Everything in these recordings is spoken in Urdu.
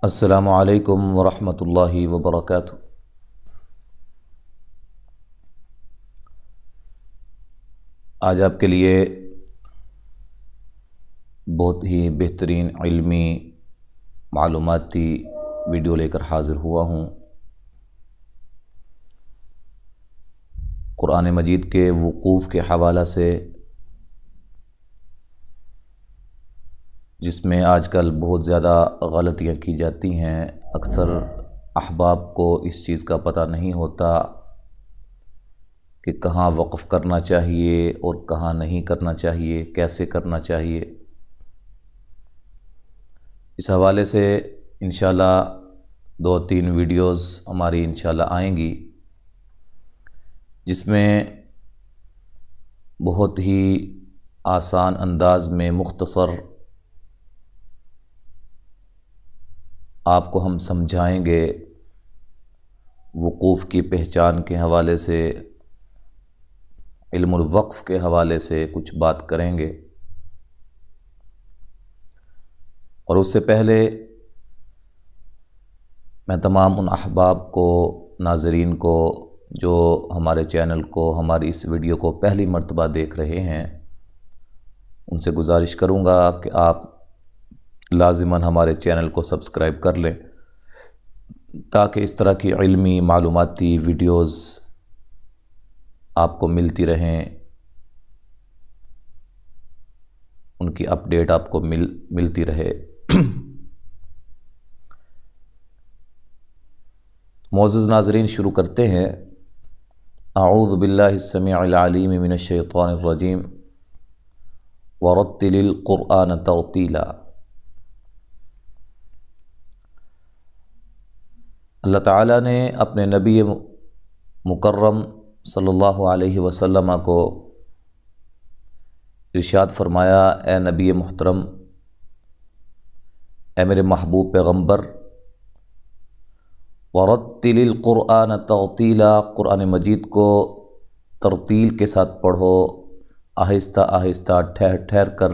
السلام علیکم ورحمۃ اللہ وبرکاتہ۔ آج آپ کے لیے بہت ہی بہترین علمی معلوماتی ویڈیو لے کر حاضر ہوا ہوں۔ قرآن مجید کے وقوف کے حوالہ سے، جس میں آج کل بہت زیادہ غلطیاں کی جاتی ہیں۔ اکثر احباب کو اس چیز کا پتہ نہیں ہوتا کہ کہاں وقف کرنا چاہیے اور کہاں نہیں کرنا چاہیے، کیسے کرنا چاہیے۔ اس حوالے سے انشاءاللہ 2-3 ویڈیوز ہماری انشاءاللہ آئیں گی، جس میں بہت ہی آسان انداز میں مختصر آپ کو ہم سمجھائیں گے، وقوف کی پہچان کے حوالے سے، علم الوقف کے حوالے سے کچھ بات کریں گے۔ اور اس سے پہلے میں تمام ان احباب کو، ناظرین کو جو ہمارے چینل کو، ہماری اس ویڈیو کو پہلی مرتبہ دیکھ رہے ہیں، ان سے گزارش کروں گا کہ آپ لازماً ہمارے چینل کو سبسکرائب کر لیں، تاکہ اس طرح کی علمی معلوماتی ویڈیوز آپ کو ملتی رہیں، ان کی اپڈیٹ آپ کو ملتی رہے۔ معزز ناظرین، شروع کرتے ہیں۔ اعوذ باللہ السمیع العلیم من الشیطان الرجیم ورتل القرآن ترتیلا۔ اللہ تعالیٰ نے اپنے نبی مکرم صلی اللہ علیہ وسلم کو ارشاد فرمایا، اے نبی محترم، اے میرے محبوب پیغمبر، وَرَتِّلِ الْقُرْآنَ تَرْتِيلًا، قرآن مجید کو ترتیل کے ساتھ پڑھو، آہستہ آہستہ ٹھہر ٹھہر کر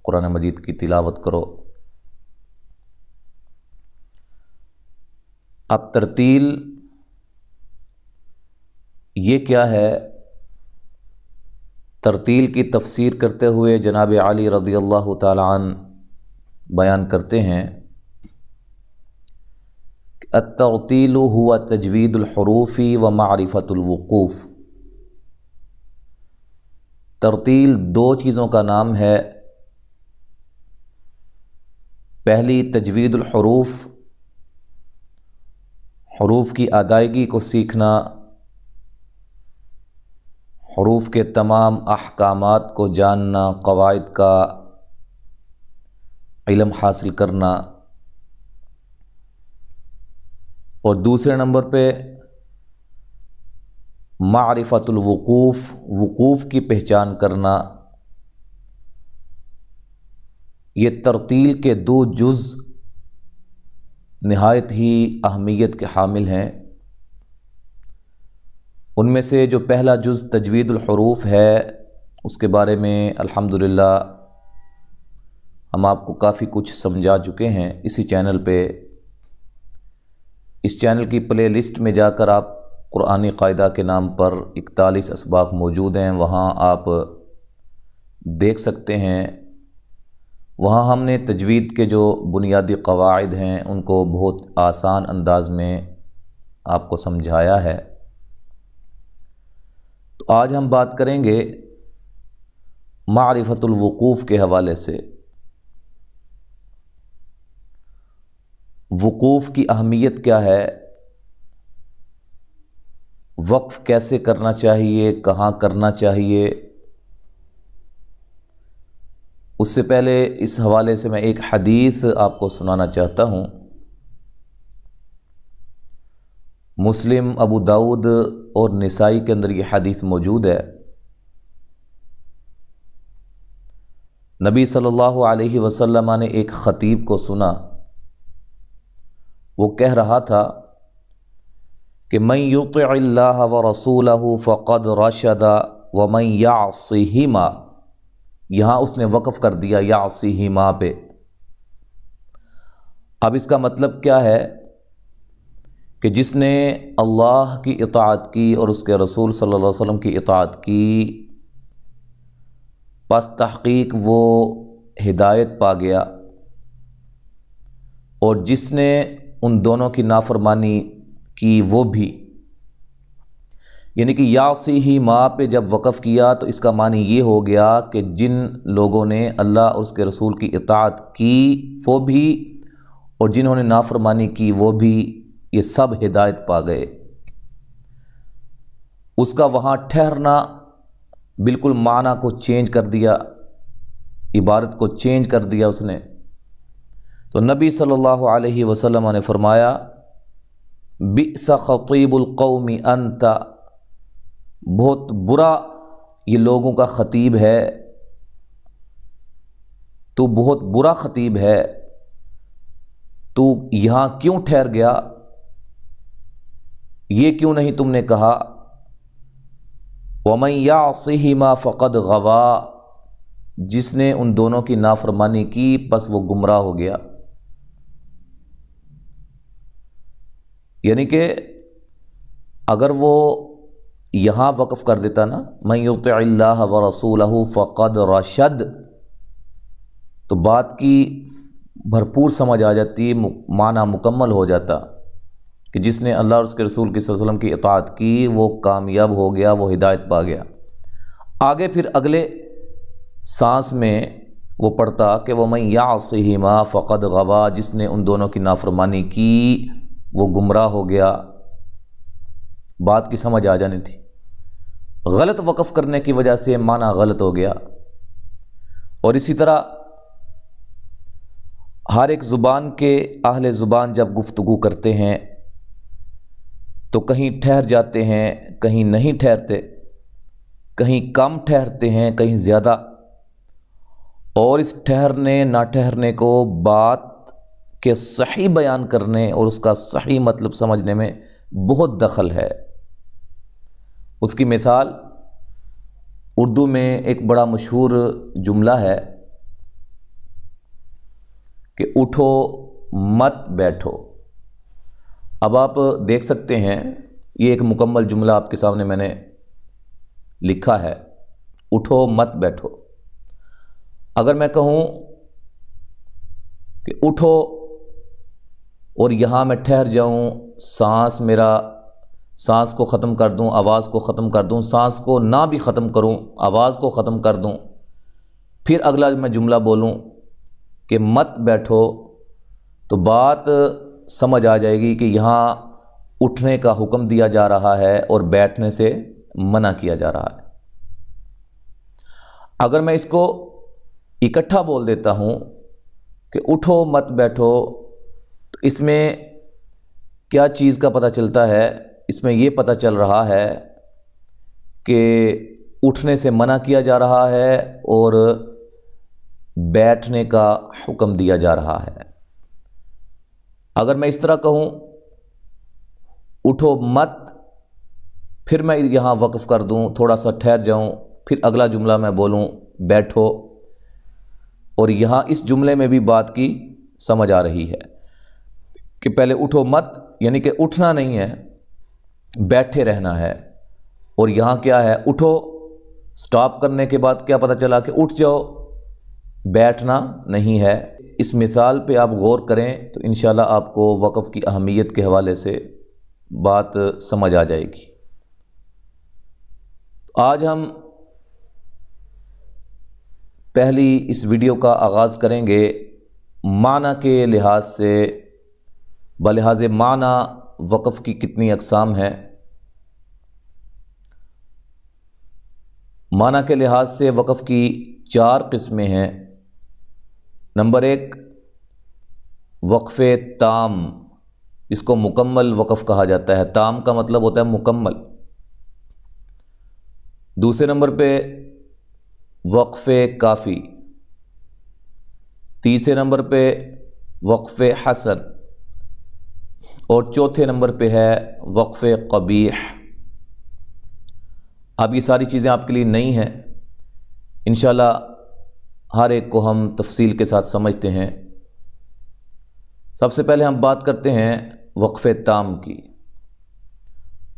قرآن مجید کی تلاوت کرو۔ اب ترتیل یہ کیا ہے؟ ترتیل کی تفسیر کرتے ہوئے جناب علی رضی اللہ تعالی عنہ بیان کرتے ہیں کہ الترتیل هو تجوید الحروف ومعرفت الوقوف۔ ترتیل 2 چیزوں کا نام ہے۔ پہلی تجوید الحروف، حروف کی ادائیگی کو سیکھنا، حروف کے تمام احکامات کو جاننا، قواعد کا علم حاصل کرنا۔ اور دوسرے نمبر پہ معرفت الوقوف، وقوف کی پہچان کرنا۔ یہ ترتیل کے 2 جز نہایت ہی اہمیت کے حامل ہیں۔ ان میں سے جو پہلا جز تجوید الحروف ہے، اس کے بارے میں الحمدللہ ہم آپ کو کافی کچھ سمجھا چکے ہیں اسی چینل پہ۔ اس چینل کی پلے لسٹ میں جا کر آپ قرآنی قاعدہ کے نام پر 41 اسباق موجود ہیں، وہاں آپ دیکھ سکتے ہیں۔ وہاں ہم نے تجوید کے جو بنیادی قواعد ہیں ان کو بہت آسان انداز میں آپ کو سمجھایا ہے۔ تو آج ہم بات کریں گے معرفت الوقوف کے حوالے سے۔ وقوف کی اہمیت کیا ہے؟ وقف کیسے کرنا چاہیے، کہاں کرنا چاہیے؟ اس سے پہلے اس حوالے سے میں ایک حدیث آپ کو سنانا چاہتا ہوں۔ مسلم، ابو داؤد اور نسائی کے اندر یہ حدیث موجود ہے۔ نبی صلی اللہ علیہ وسلم نے ایک خطیب کو سنا، وہ کہہ رہا تھا کہ من یطع اللہ ورسولہ فقد رشد ومن یعصہما، یہاں اس نے وقف کر دیا یعصہما پہ۔ اب اس کا مطلب کیا ہے کہ جس نے اللہ کی اطاعت کی اور اس کے رسول صلی اللہ علیہ وسلم کی اطاعت کی، پس تحقیق وہ ہدایت پا گیا، اور جس نے ان دونوں کی نافرمانی کی وہ بھی، یعنی کہ یعصی ہی ما پہ جب وقف کیا تو اس کا معنی یہ ہو گیا کہ جن لوگوں نے اللہ اور اس کے رسول کی اطاعت کی وہ بھی، اور جنہوں نے نافرمانی کی وہ بھی، یہ سب ہدایت پا گئے۔ اس کا وہاں ٹھہرنا بالکل معنی کو چینج کر دیا، عبارت کو چینج کر دیا اس نے۔ تو نبی صلی اللہ علیہ وسلم نے فرمایا بئس خطیب القوم انت، بہت برا یہ لوگوں کا خطیب ہے، تو بہت برا خطیب ہے، تو یہاں کیوں ٹھہر گیا، یہ کیوں نہیں تم نے کہا وَمَن يَعْصِهِمَا فَقَدْ غَوَىٰ، جس نے ان دونوں کی نافرمانی کی پس وہ گمراہ ہو گیا۔ یعنی کہ اگر وہ یہاں وقف کر دیتا نا مَن يُطِعِ اللَّهَ وَرَسُولَهُ فَقَدْ رَشَدَ، تو بات کی بھرپور سمجھ آ جاتی، معنی مکمل ہو جاتا کہ جس نے اللہ اور اس کے رسول کی صلی اللہ علیہ وسلم کی اطاعت کی وہ کامیاب ہو گیا، وہ ہدایت پا گیا۔ آگے پھر اگلے سانس میں وہ پڑھتا کہ وَمَن يَعْصِهِمَا فَقَدْ غَوَىٰ، جس نے ان دونوں کی نافرمانی کی وہ گمراہ ہو گیا۔ بات کی سمجھ آ جانی تھی، غلط وقف کرنے کی وجہ سے معنی غلط ہو گیا۔ اور اسی طرح ہر ایک زبان کے اہل زبان جب گفتگو کرتے ہیں تو کہیں ٹھہر جاتے ہیں، کہیں نہیں ٹھہرتے، کہیں کم ٹھہرتے ہیں، کہیں زیادہ، اور اس ٹھہرنے نہ ٹھہرنے کو بات کے صحیح بیان کرنے اور اس کا صحیح مطلب سمجھنے میں بہت دخل ہے۔ اس کی مثال اردو میں ایک بڑا مشہور جملہ ہے کہ اٹھو مت بیٹھو۔ اب آپ دیکھ سکتے ہیں یہ ایک مکمل جملہ آپ کے سامنے میں نے لکھا ہے، اٹھو مت بیٹھو۔ اگر میں کہوں کہ اٹھو اور یہاں میں ٹھہر جاؤں، سانس کو ختم کر دوں، آواز کو ختم کر دوں، سانس کو نہ بھی ختم کروں، آواز کو ختم کر دوں، پھر اگلا میں جملہ بولوں کہ مت بیٹھو، تو بات سمجھ آ جائے گی کہ یہاں اٹھنے کا حکم دیا جا رہا ہے اور بیٹھنے سے منع کیا جا رہا ہے۔ اگر میں اس کو اکٹھا بول دیتا ہوں کہ اٹھو مت بیٹھو، تو اس میں کیا چیز کا پتہ چلتا ہے؟ اس میں یہ پتہ چل رہا ہے کہ اٹھنے سے منع کیا جا رہا ہے اور بیٹھنے کا حکم دیا جا رہا ہے۔ اگر میں اس طرح کہوں اٹھو مت، پھر میں یہاں وقف کر دوں، تھوڑا سا ٹھہر جاؤں، پھر اگلا جملہ میں بولوں بیٹھو، اور یہاں اس جملے میں بھی بات کی سمجھ آ رہی ہے کہ پہلے اٹھو مت یعنی کہ اٹھنا نہیں ہے، بیٹھے رہنا ہے، اور یہاں کیا ہے اٹھو، سٹاپ کرنے کے بعد کیا پتہ چلا کہ اٹھ جاؤ، بیٹھنا نہیں ہے۔ اس مثال پہ آپ غور کریں تو انشاءاللہ آپ کو وقف کی اہمیت کے حوالے سے بات سمجھ آ جائے گی۔ آج ہم پہلی اس ویڈیو کا آغاز کریں گے معنی کے لحاظ سے، بلحاظ معنی وقف کی کتنی اقسام ہیں۔ معنی کے لحاظ سے وقف کی 4 قسمیں ہیں۔ نمبر 1 وقف تام، اس کو مکمل وقف کہا جاتا ہے، تام کا مطلب ہوتا ہے مکمل۔ دوسرے نمبر پہ وقف کافی، تیسرے نمبر پہ وقف حسن، اور چوتھے نمبر پہ ہے وقف قبیح۔ اب یہ ساری چیزیں آپ کے لیے نئی ہیں، انشاءاللہ ہر ایک کو ہم تفصیل کے ساتھ سمجھتے ہیں۔ سب سے پہلے ہم بات کرتے ہیں وقف تام کی۔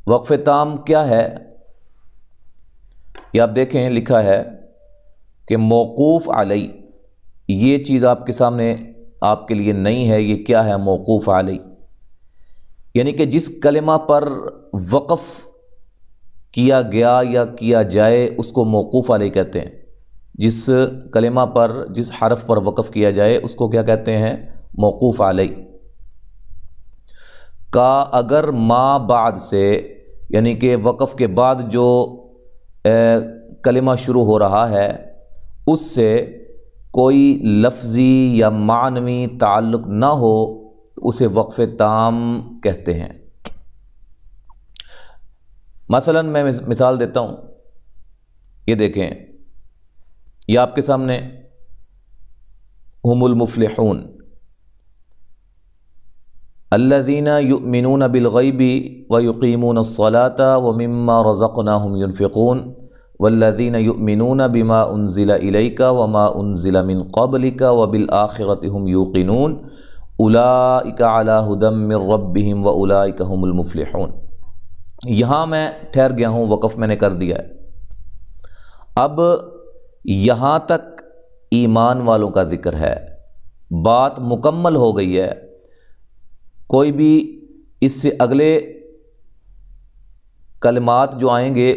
وقف تام کیا ہے؟ یہ آپ دیکھیں لکھا ہے کہ موقوف علی، یہ چیز آپ کے سامنے آپ کے لیے نہیں ہے۔ یہ کیا ہے موقوف علی؟ یعنی کہ جس کلمہ پر وقف کیا گیا یا کیا جائے اس کو موقوف علی کہتے ہیں۔ جس کلمہ پر، جس حرف پر وقف کیا جائے اس کو کیا کہتے ہیں؟ موقوف علی۔ کا اگر ما بعد سے، یعنی کہ وقف کے بعد جو کلمہ شروع ہو رہا ہے اس سے کوئی لفظی یا معنوی تعلق نہ ہو تو اسے وقف تام کہتے ہیں۔ مثلا میں مثال دیتا ہوں، یہ دیکھیں، یہ آپ کے سامنے ہم المفلحون، الذین یؤمنون بالغیب ویقیمون الصلاة ومما رزقناہم ینفقون والذین یؤمنون بما انزل الیک وما انزل من قبلک وبالآخرۃ ہم یوقنون اولئک علی ھدی من ربہم واولئک ھم المفلحون۔ یہاں میں ٹھہر گیا ہوں، وقف میں نے کر دیا ہے۔ اب یہاں تک ایمان والوں کا ذکر ہے، بات مکمل ہو گئی ہے، کوئی بھی اس سے اگلے کلمات جو آئیں گے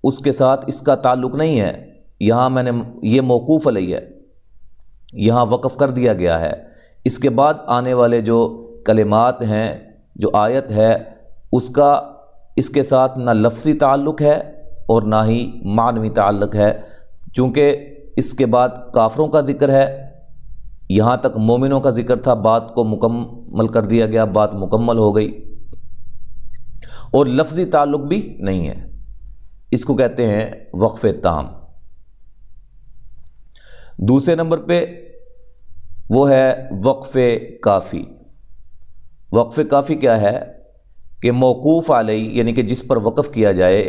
اس کے ساتھ اس کا تعلق نہیں ہے۔ یہاں میں نے یہ موقوف علیہ ہے، یہاں وقف کر دیا گیا ہے۔ اس کے بعد آنے والے جو کلمات ہیں، جو آیت ہے، اس کا اس کے ساتھ نہ لفظی تعلق ہے اور نہ ہی معنوی تعلق ہے، چونکہ اس کے بعد کافروں کا ذکر ہے، یہاں تک مومنوں کا ذکر تھا، بات کو مکمل کر دیا گیا، بات مکمل ہو گئی، اور لفظی تعلق بھی نہیں ہے۔ اس کو کہتے ہیں وقف تام۔ دوسرے نمبر پہ وہ ہے وقف کافی۔ وقف کافی کیا ہے؟ کہ موقوف علی، یعنی کہ جس پر وقف کیا جائے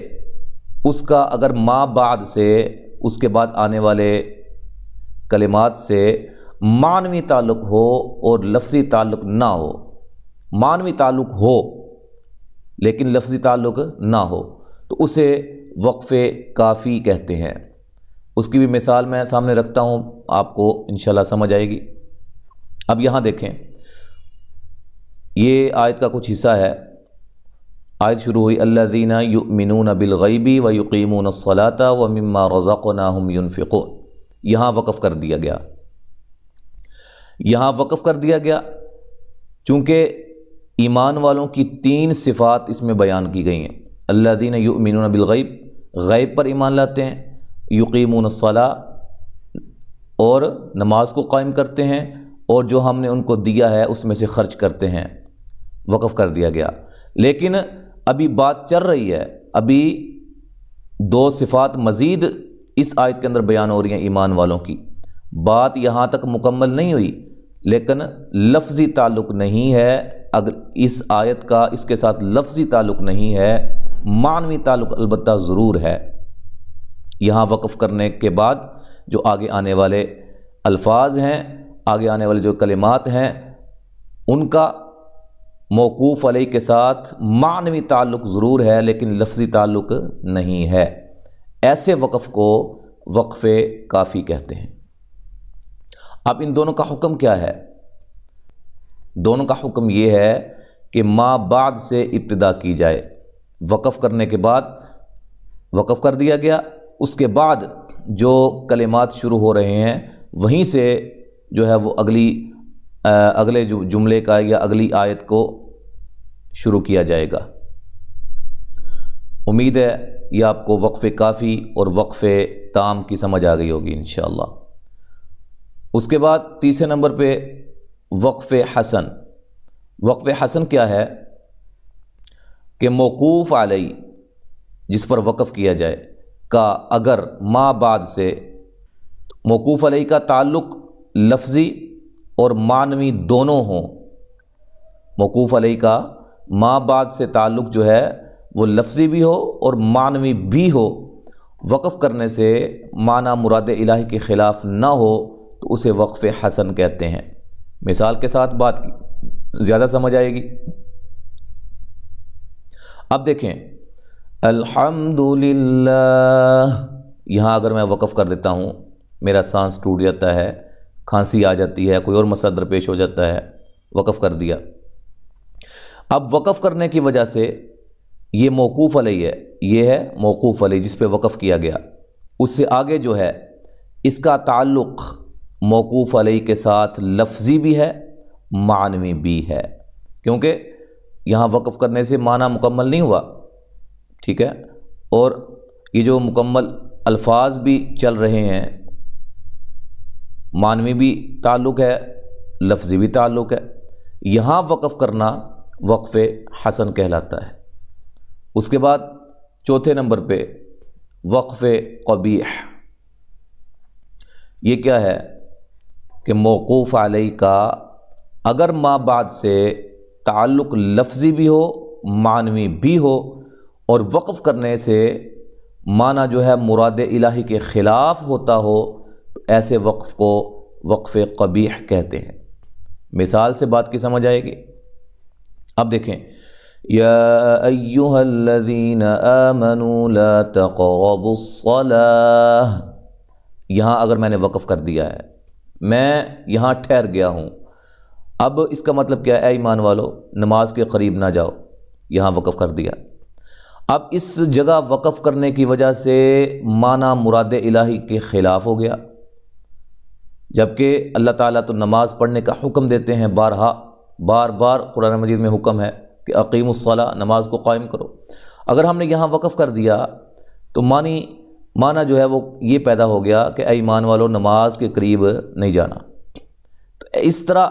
اس کا اگر ما بعد سے، اس کے بعد آنے والے کلمات سے معنوی تعلق ہو اور لفظی تعلق نہ ہو، معنوی تعلق ہو لیکن لفظی تعلق نہ ہو تو اسے وقف کافی کہتے ہیں۔ اس کی بھی مثال میں سامنے رکھتا ہوں، آپ کو انشاءاللہ سمجھ آئے گی۔ اب یہاں دیکھیں، یہ آیت کا کچھ حصہ ہے۔ آیت شروع ہوئی الذین یؤمنون بالغیب ویقیمون الصلاة ومما رزقناہم ینفقون۔ یہاں وقف کر دیا گیا، یہاں وقف کر دیا گیا چونکہ ایمان والوں کی 3 صفات اس میں بیان کی گئی ہیں۔ الذین یؤمنون بالغیب، غیب پر ایمان لاتے ہیں، یقیمون الصلاة، اور نماز کو قائم کرتے ہیں، اور جو ہم نے ان کو دیا ہے اس میں سے خرچ کرتے ہیں۔ وقف کر دیا گیا، لیکن ابھی بات چل رہی ہے، ابھی 2 صفات مزید اس آیت کے اندر بیان ہو رہی ہیں ایمان والوں کی۔ بات یہاں تک مکمل نہیں ہوئی، لیکن لفظی تعلق نہیں ہے، اگر اس آیت کا اس کے ساتھ لفظی تعلق نہیں ہے، معنوی تعلق البتہ ضرور ہے۔ یہاں وقف کرنے کے بعد جو آگے آنے والے الفاظ ہیں، آگے آنے والے جو کلمات ہیں، ان کا موقوف علیہ کے ساتھ معنوی تعلق ضرور ہے لیکن لفظی تعلق نہیں ہے۔ ایسے وقف کو وقف کافی کہتے ہیں۔ اب ان دونوں کا حکم کیا ہے؟ دونوں کا حکم یہ ہے کہ ما بعد سے ابتدا کی جائے۔ وقف کرنے کے بعد وقف کر دیا گیا، اس کے بعد جو کلمات شروع ہو رہے ہیں وہیں سے جو ہے وہ اگلے جو جملے کا یا اگلی آیت کو شروع کیا جائے گا۔ امید ہے یہ آپ کو وقف کافی اور وقف تام کی سمجھ آ گئی ہوگی انشاءاللہ۔ اس کے بعد تیسرے نمبر پہ وقف حسن۔ وقف حسن کیا ہے؟ کہ موقوف علی، جس پر وقف کیا جائے، کا اگر ما بعد سے، موقوف علی کا تعلق لفظی اور معنوی دونوں ہوں، موقوف علی کا ما بعد سے تعلق جو ہے وہ لفظی بھی ہو اور معنوی بھی ہو، وقف کرنے سے معنی مراد الہی کے خلاف نہ ہو تو اسے وقف حسن کہتے ہیں۔ مثال کے ساتھ بات زیادہ سمجھ آئے گی۔ اب دیکھیں الحمدللہ، یہاں اگر میں وقف کر دیتا ہوں، میرا سانس ٹوٹ جاتا ہے، کھانسی آ جاتی ہے، کوئی اور مسئلہ درپیش ہو جاتا ہے، وقف کر دیا۔ اب وقف کرنے کی وجہ سے یہ موقوف علیہ ہے، یہ ہے موقوف علیہ جس پہ وقف کیا گیا، اس سے آگے جو ہے اس کا تعلق موقوف علیہ کے ساتھ لفظی بھی ہے، معنوی بھی ہے، کیونکہ یہاں وقف کرنے سے معنی مکمل نہیں ہوا، ٹھیک ہے، اور یہ جو مکمل الفاظ بھی چل رہے ہیں، معنوی بھی تعلق ہے، لفظی بھی تعلق ہے، یہاں وقف کرنا وقف حسن کہلاتا ہے۔ اس کے بعد چوتھے نمبر پہ وقف قبیح، یہ کیا ہے کہ موقوف علیہ کا اگر ما بعد سے تعلق لفظی بھی ہو، معنوی بھی ہو، اور وقف کرنے سے معنی جو ہے مراد الہی کے خلاف ہوتا ہو، تو ایسے وقف کو وقف قبیح کہتے ہیں۔ مثال سے بات کی سمجھ آئے گی۔ اب دیکھیں یا ایہا الذین آمنوا لا تقربوا الصلاۃ، یہاں اگر میں نے وقف کر دیا ہے، میں یہاں ٹھہر گیا ہوں، اب اس کا مطلب کیا ہے؟ اے ایمان والو نماز کے قریب نہ جاؤ، یہاں وقف کر دیا۔ اب اس جگہ وقف کرنے کی وجہ سے معنی مراد الہی کے خلاف ہو گیا، جبکہ اللہ تعالیٰ تو نماز پڑھنے کا حکم دیتے ہیں، بار بار قرآن مجید میں حکم ہے کہ اقیموا الصلاۃ، نماز کو قائم کرو۔ اگر ہم نے یہاں وقف کر دیا تو معنی جو ہے وہ یہ پیدا ہو گیا کہ اے ایمان والو نماز کے قریب نہیں جانا۔ تو اس طرح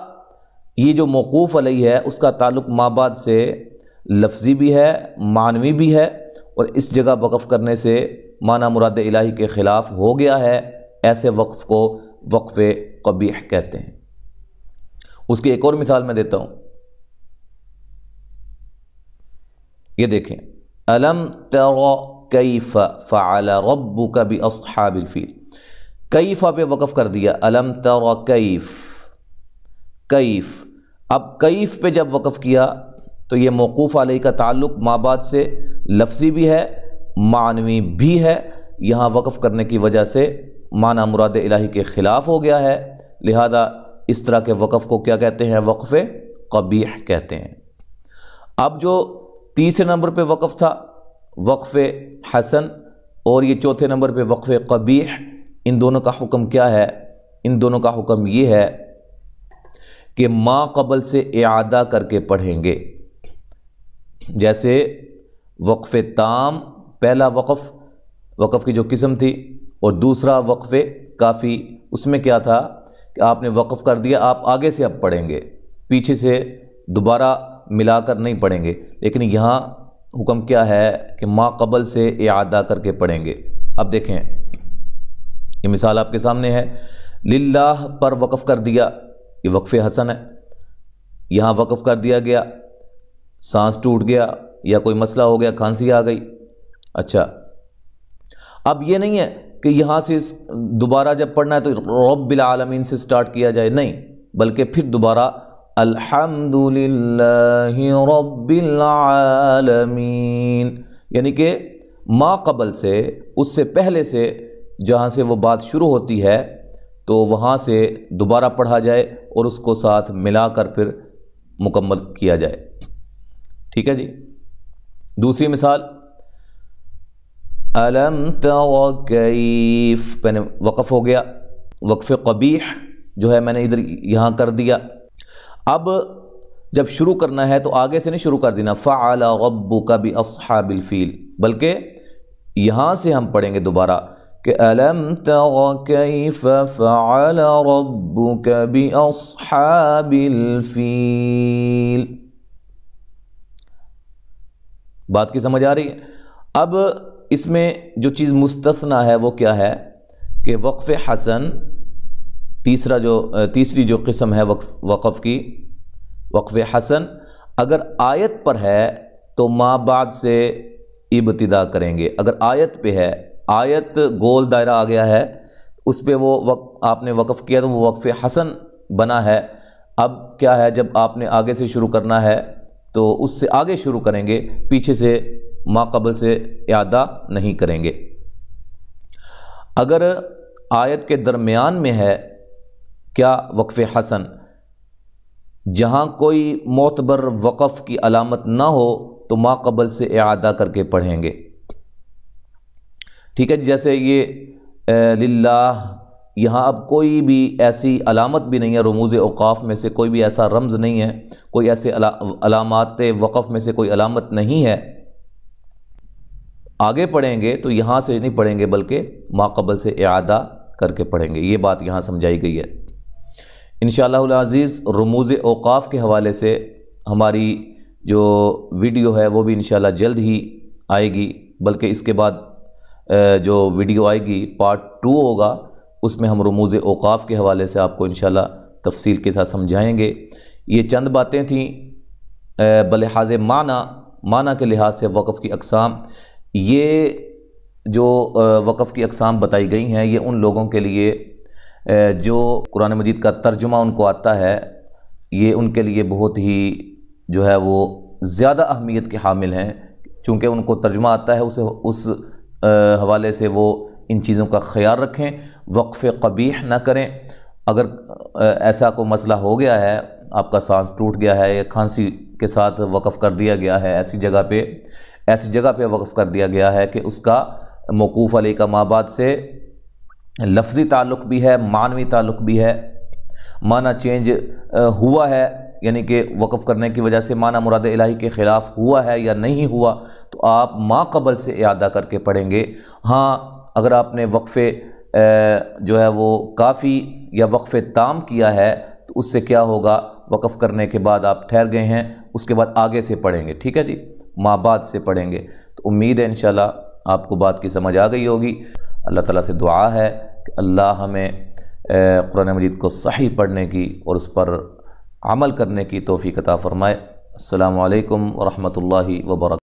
یہ جو موقوف علیہ ہے اس کا تعلق ما بعد سے لفظی بھی ہے، معنوی بھی ہے، اور اس جگہ وقف کرنے سے معنی مراد الہی کے خلاف ہو گیا ہے، ایسے وقف کو وقف قبیح کہتے ہیں۔ اس کی ایک اور مثال میں دیتا ہوں، یہ دیکھیں الم تر کیف فعل ربک باصحاب الفیل، کیف پہ وقف کر دیا، الم تر کیف، اب کیف پہ جب وقف کیا تو یہ موقوف علیہ کا تعلق ما بعد سے لفظی بھی ہے، معنوی بھی ہے، یہاں وقف کرنے کی وجہ سے معنی مراد الہی کے خلاف ہو گیا ہے، لہذا اس طرح کے وقف کو کیا کہتے ہیں؟ وقف قبیح کہتے ہیں۔ اب جو تیسرے نمبر پہ وقف تھا وقف حسن، اور یہ چوتھے نمبر پہ وقف قبیح، ان دونوں کا حکم کیا ہے؟ ان دونوں کا حکم یہ ہے کہ ما قبل سے اعادہ کر کے پڑھیں گے۔ جیسے وقف تام، پہلا وقف کی جو قسم تھی، اور دوسرا وقف کافی، اس میں کیا تھا کہ آپ نے وقف کر دیا، آپ آگے سے اب پڑھیں گے، پیچھے سے دوبارہ ملا کر نہیں پڑھیں گے، لیکن یہاں حکم کیا ہے کہ ما قبل سے اعادہ کر کے پڑھیں گے۔ اب دیکھیں یہ مثال آپ کے سامنے ہے، للہ پر وقف کر دیا، یہ وقف حسن ہے، یہاں وقف کر دیا گیا، سانس ٹوٹ گیا یا کوئی مسئلہ ہو گیا، کھانسی آ گئی، اچھا اب یہ نہیں ہے کہ یہاں سے دوبارہ جب پڑھنا ہے تو رب العالمین سے سٹارٹ کیا جائے، نہیں، بلکہ پھر دوبارہ الحمدللہ رب العالمین، یعنی کہ ما قبل سے، اس سے پہلے سے جہاں سے وہ بات شروع ہوتی ہے تو وہاں سے دوبارہ پڑھا جائے اور اس کو ساتھ ملا کر پھر مکمل کیا جائے، ٹھیک ہے جی۔ دوسری مثال الم تر کیف، پہلے وقف ہو گیا، وقف قبیح جو ہے میں نے ادھر یہاں کر دیا، اب جب شروع کرنا ہے تو آگے سے نہیں شروع کر دینا فعل ربک باصحاب الفیل، بلکہ یہاں سے ہم پڑھیں گے دوبارہ کہ الم تر کیف فعل ربک باصحاب الفیل۔ بات کی سمجھ آ رہی ہے؟ اب اس میں جو چیز مستثنا ہے وہ کیا ہے کہ وقف حسن، تیسری جو قسم ہے وقف کی، وقف حسن اگر آیت پر ہے تو ما بعد سے ابتدا کریں گے، اگر آیت پہ ہے، آیت گول دائرہ آ گیا ہے، اس پہ وہ آپ نے وقف کیا تو وہ وقف حسن بنا ہے، اب کیا ہے، جب آپ نے آگے سے شروع کرنا ہے تو اس سے آگے شروع کریں گے، پیچھے سے ما قبل سے اعادہ نہیں کریں گے۔ اگر آیت کے درمیان میں ہے کیا وقف حسن، جہاں کوئی معتبر وقف کی علامت نہ ہو تو ما قبل سے اعادہ کر کے پڑھیں گے، ٹھیک ہے۔ جیسے یہ للہ، یہاں اب کوئی بھی ایسی علامت بھی نہیں ہے، رموز اوقاف میں سے کوئی بھی ایسا رمز نہیں ہے، کوئی ایسے علامات وقف میں سے کوئی علامت نہیں ہے، آگے پڑھیں گے تو یہاں سے نہیں پڑھیں گے بلکہ ما قبل سے اعادہ کر کے پڑھیں گے۔ یہ بات یہاں سمجھائی گئی ہے۔ انشاءاللہ العزیز رموز اوقاف کے حوالے سے ہماری جو ویڈیو ہے وہ بھی انشاءاللہ جلد ہی آئے گی، بلکہ اس کے بعد جو ویڈیو آئے گی پارٹ 2 ہوگا، اس میں ہم رموز اوقاف کے حوالے سے آپ کو انشاءاللہ تفصیل کے ساتھ سمجھائیں گے۔ یہ چند باتیں تھیں بلحاظ معنی کے لحاظ سے وقف کی اقسام۔ یہ جو وقف کی اقسام بتائی گئی ہیں یہ ان لوگوں کے لیے جو قرآن مجید کا ترجمہ ان کو آتا ہے، یہ ان کے لیے بہت ہی جو ہے وہ زیادہ اہمیت کے حامل ہیں، چونکہ ان کو ترجمہ آتا ہے، اس حوالے سے وہ ان چیزوں کا خیال رکھیں، وقف قبیح نہ کریں۔ اگر ایسا کوئی مسئلہ ہو گیا ہے، آپ کا سانس ٹوٹ گیا ہے یا کھانسی کے ساتھ وقف کر دیا گیا ہے، ایسی جگہ پہ وقف کر دیا گیا ہے کہ اس کا موقوف علیہ کا ما بعد سے لفظی تعلق بھی ہے، معنوی تعلق بھی ہے، معنی چینج ہوا ہے، یعنی کہ وقف کرنے کی وجہ سے معنی مراد الہی کے خلاف ہوا ہے یا نہیں ہوا، تو آپ ما قبل سے اعادہ کر کے پڑھیں گے۔ ہاں اگر آپ نے وقفے جو ہے وہ کافی یا وقف تام کیا ہے تو اس سے کیا ہوگا، وقف کرنے کے بعد آپ ٹھہر گئے ہیں، اس کے بعد آگے سے پڑھیں گے، ٹھیک ہے جی، ما بعد سے پڑھیں گے۔ تو امید ہے انشاءاللہ آپ کو بات کی سمجھ آ گئی ہوگی۔ اللہ تعالیٰ سے دعا ہے کہ اللہ ہمیں قرآن مجید کو صحیح پڑھنے کی اور اس پر عمل کرنے کی توفیق عطا فرمائے۔ السلام علیکم ورحمۃ اللہ وبرکاتہ۔